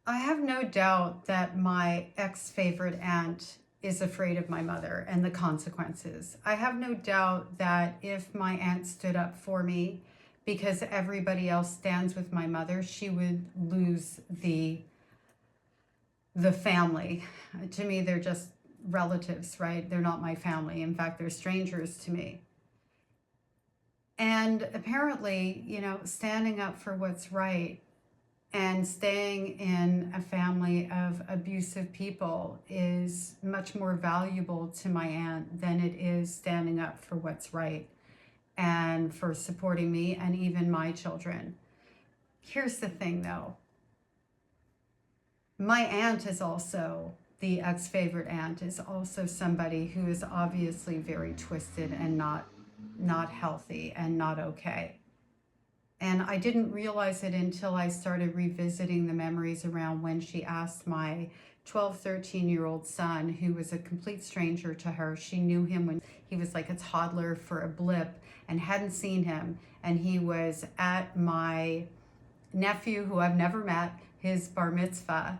I have no doubt that my ex-favorite aunt is afraid of my mother and the consequences. I have no doubt that if my aunt stood up for me because everybody else stands with my mother, she would lose the family. To me, they're just relatives, right? They're not my family. In fact, they're strangers to me. And apparently, standing up for what's right and staying in a family of abusive people is much more valuable to my aunt than it is standing up for what's right and for supporting me and even my children. Here's the thing though. My aunt is also, the ex-favorite aunt is also somebody who is obviously very twisted and not healthy and not okay. And I didn't realize it until I started revisiting the memories around when she asked my 12, 13-year-old son, who was a complete stranger to her. She knew him when he was like a toddler for a blip and hadn't seen him. And he was at my nephew, who I've never met, his bar mitzvah.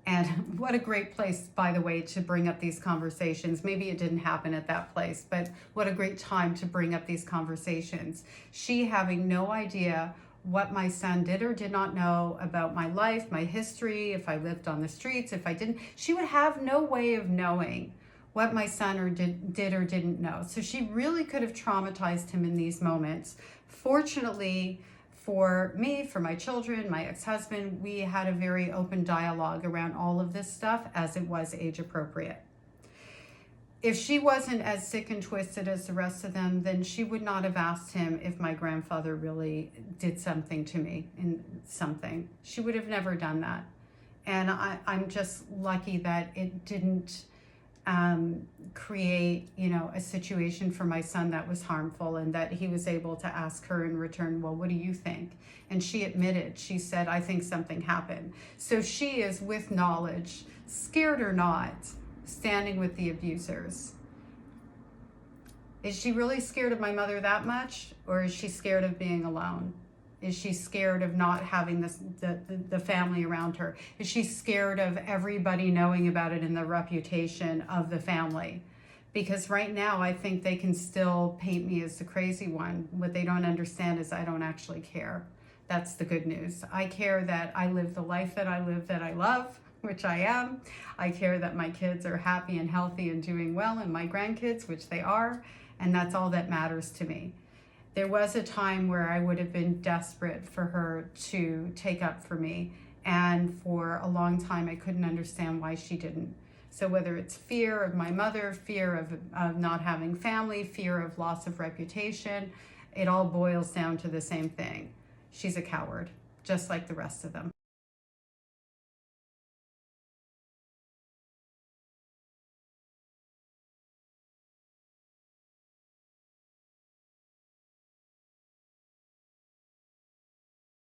And what a great place, by the way, to bring up these conversations. Maybe it didn't happen at that place, but what a great time to bring up these conversations. She having no idea what my son did or did not know about my life, my history, if I lived on the streets, if I didn't. She would have no way of knowing what my son did or didn't know. So she really could have traumatized him in these moments. Fortunately, for me, for my children, my ex-husband, we had a very open dialogue around all of this stuff as it was age appropriate. If she wasn't as sick and twisted as the rest of them, then she would not have asked him if my grandfather really did something to me in something. She would have never done that. And I'm just lucky that it didn't create, a situation for my son that was harmful, and that he was able to ask her in return, well, what do you think? And she admitted, she said, I think something happened. So she is, with knowledge, scared or not, standing with the abusers. Is she really scared of my mother that much? Or is she scared of being alone? Is she scared of not having the family around her? Is she scared of everybody knowing about it and the reputation of the family? Because right now I think they can still paint me as the crazy one. What they don't understand is I don't actually care. That's the good news. I care that I live the life that I live, that I love, which I am. I care that my kids are happy and healthy and doing well, and my grandkids, which they are, and that's all that matters to me. There was a time where I would have been desperate for her to take up for me, and for a long time I couldn't understand why she didn't. So whether it's fear of my mother, fear of not having family, fear of loss of reputation, it all boils down to the same thing. She's a coward, just like the rest of them.